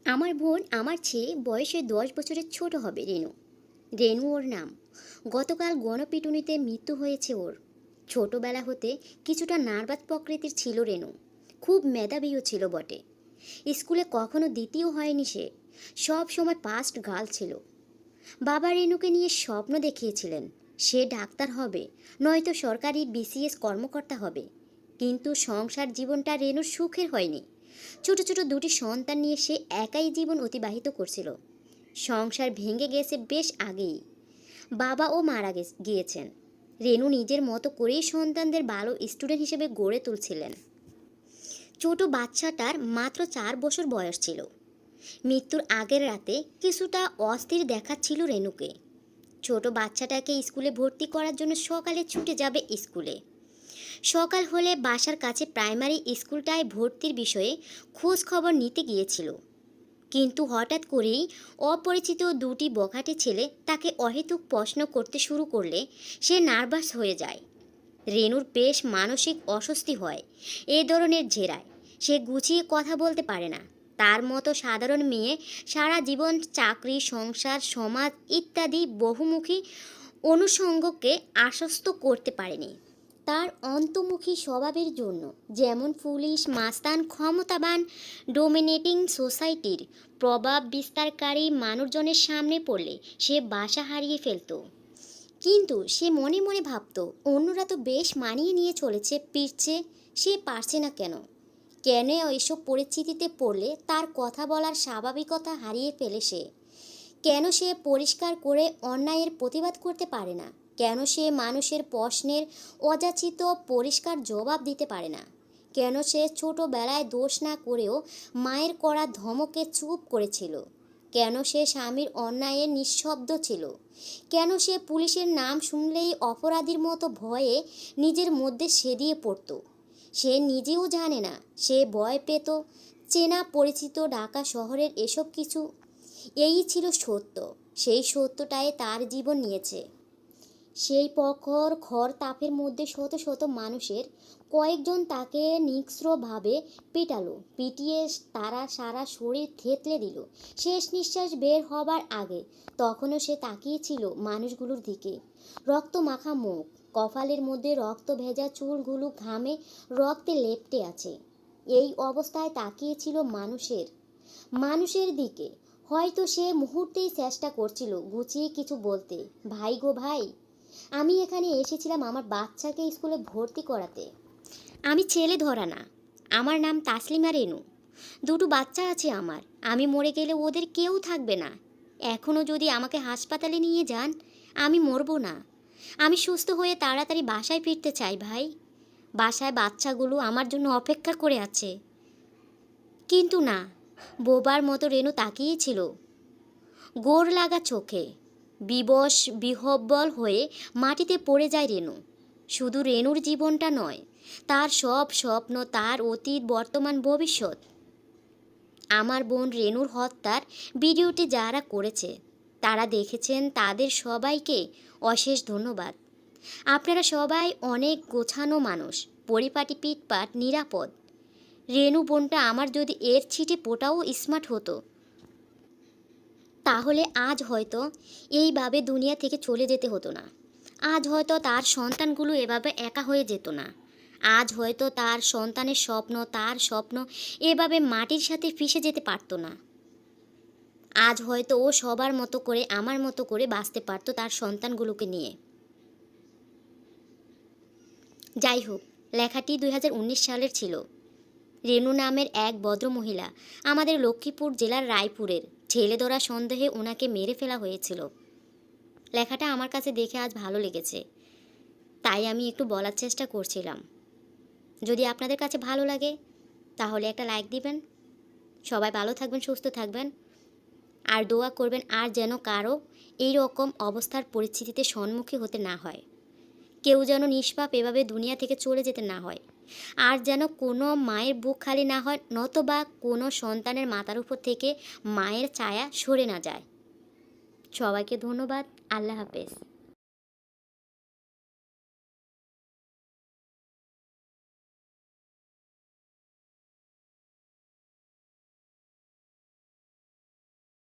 আমার বোন আমার চেয়ে বয়সে 10 বছরের ছোট হবে। রেনু। রেনু ওর নাম। গতকাল গণপিটুনিতে মৃত্যু হয়েছে ওর। ছোটবেলা হতে কিছুটা নার্ভাস প্রকৃতির ছিল রেনু। খুব মেধাবীও ছিল বটে। স্কুলে কখনো দ্বিতীয় হয়নি সে। সব সময় ফার্স্ট গার্ল ছিল। বাবা রেনুকে নিয়ে স্বপ্ন দেখিয়েছিলেন, সে ডাক্তার হবে, নয়তো সরকারি বিসিএস কর্মকর্তা হবে। কিন্তু সংসার জীবনটা রেনুর সুখের হয়নি। ছোট ছোট দুটি সন্তান নিয়ে সে একাই জীবন অতিবাহিত করছিল। সংসার ভেঙে গেছে বেশ আগেই। বাবাও মারা গিয়েছেন। রেনু নিজের মতো করেই সন্তানদের ভালো স্টুডেন্ট হিসেবে গড়ে তুলছিলেন। ছোট বাচ্চাটার মাত্র 4 বছর বয়স ছিল। মৃত্যুর আগের রাতে কিছুটা অস্থির দেখাচ্ছিল রেনুকে। ছোট বাচ্চাটাকে স্কুলে ভর্তি করার জন্য সকালে ছুটে যাবে স্কুলে। সকাল হলে বাসার কাছে প্রাইমারি স্কুলটায় ভর্তির বিষয়ে খোঁজ খবর নিতে গিয়েছিল। কিন্তু হঠাৎ করেই অপরিচিত দুটি বখাটে ছেলে তাকে অহেতুক প্রশ্ন করতে শুরু করলে সে নার্ভাস হয়ে যায়। রেনুর বেশ মানসিক অস্বস্তি হয় এ ধরনের জেরায়। সে গুছিয়ে কথা বলতে পারে না। তার মতো সাধারণ মেয়ে সারা জীবন চাকরি, সংসার, সমাজ ইত্যাদি বহুমুখী অনুষঙ্গকে আশ্বস্ত করতে পারেনি। তার অন্তর্মুখী স্বভাবের জন্য, যেমন পুলিশ, মাস্তান, ক্ষমতাবান, ডোমিনেটিং সোসাইটির প্রভাব বিস্তারকারী মানুষজনের সামনে পড়লে সে বাসা হারিয়ে ফেলত। কিন্তু সে মনে মনে ভাবত, অন্যরা তো বেশ মানিয়ে নিয়ে চলেছে, ফিরছে, সে পারছে না কেন? কেন এসব পরিস্থিতিতে পড়লে তার কথা বলার স্বাভাবিকতা হারিয়ে ফেলে সে? কেন সে পরিষ্কার করে অন্যায়ের প্রতিবাদ করতে পারে না? কেন সে মানুষের প্রশ্নের অযাচিত পরিষ্কার জবাব দিতে পারে না? কেন সে ছোটবেলায় দোষ না করেও মায়ের করা ধমকে চুপ করেছিল? কেন সে স্বামীর অন্যায়ে নিঃশব্দ ছিল? কেন সে পুলিশের নাম শুনলেই অপরাধীর মতো ভয়ে নিজের মধ্যে সেদিয়ে পড়ত? সে নিজেও জানে না। সে ভয় পেত চেনা পরিচিত ঢাকা শহরের এসব কিছু। এই ছিল সত্য। সেই সত্যটাই তার জীবন নিয়েছে। সেই প্রখর খর তাপের মধ্যে শত শত মানুষের কয়েকজন তাকে নিষ্ঠুরভাবে পিটালো। পিটিয়ে তারা সারা শরীর থেতলে দিল। শেষ নিঃশ্বাস বের হবার আগে তখনও সে তাকিয়েছিল মানুষগুলোর দিকে। রক্ত মাখা মুখ, কপালের মধ্যে রক্ত ভেজা চুলগুলো ঘামে রক্তে লেপ্টে আছে। এই অবস্থায় তাকিয়েছিল মানুষের দিকে। হয়তো সে মুহূর্তেই চেষ্টা করছিল গুছিয়ে কিছু বলতে। ভাই গো ভাই, আমি এখানে এসেছিলাম আমার বাচ্চাকে স্কুলে ভর্তি করাতে। আমি ছেলে ধরা না। আমার নাম তাসলিমা রেনু। দুটো বাচ্চা আছে আমার। আমি মরে গেলে ওদের কেউ থাকবে না। এখনও যদি আমাকে হাসপাতালে নিয়ে যান, আমি মরব না। আমি সুস্থ হয়ে তাড়াতাড়ি বাসায় ফিরতে চাই ভাই। বাসায় বাচ্চাগুলো আমার জন্য অপেক্ষা করে আছে। কিন্তু না, বোবার মতো রেনু তাকিয়েছিল গোর লাগা চোখে। বিবশ বিহ্বল হয়ে মাটিতে পড়ে যায় রেনু। শুধু রেনুর জীবনটা নয়, তার সব স্বপ্ন, তার অতীত, বর্তমান, ভবিষ্যৎ। আমার বোন রেনুর হত্যার ভিডিওটি যারা করেছে তারা দেখেছেন, তাদের সবাইকে অশেষ ধন্যবাদ। আপনারা সবাই অনেক গোছানো মানুষ, পরিপাটি, পিটপাট, নিরাপদ। রেনু বোনটা আমার যদি এর ছিটে পোটাও স্মার্ট হতো, তাহলে আজ হয়তো এইভাবে দুনিয়া থেকে চলে যেতে হতো না। আজ হয়তো তার সন্তানগুলো এভাবে একা হয়ে যেত না। আজ হয়তো তার সন্তানের স্বপ্ন, তার স্বপ্ন এভাবে মাটির সাথে ফিশে যেতে পারতো না। আজ হয়তো ও সবার মতো করে, আমার মতো করে বাঁচতে পারতো তার সন্তানগুলোকে নিয়ে। যাই হোক, লেখাটি 2019 সালের ছিল। রেনু নামের এক ভদ্রমহিলা, আমাদের লক্ষ্মীপুর জেলার রায়পুরের। ছেলে ধরা সন্দেহে ওনাকে মেরে ফেলা হয়েছিল। লেখাটা আমার কাছে দেখে আজ ভালো লেগেছে, তাই আমি একটু বলার চেষ্টা করছিলাম। যদি আপনাদের কাছে ভালো লাগে তাহলে একটা লাইক দিবেন। সবাই ভালো থাকবেন, সুস্থ থাকবেন, আর দোয়া করবেন আর যেন কারো এই রকম অবস্থার পরিস্থিতিতে সম্মুখীন হতে না হয়। কেউ যেন নিষ্পাপ এভাবে দুনিয়া থেকে চলে যেতে না হয়। আর যেন কোনো মায়ের বুক খালি না হয়, নতবা কোনো সন্তানের মাথার উপর থেকে মায়ের ছায়া সরে না যায়। সবাইকে ধন্যবাদ। আল্লাহ হাফেজ।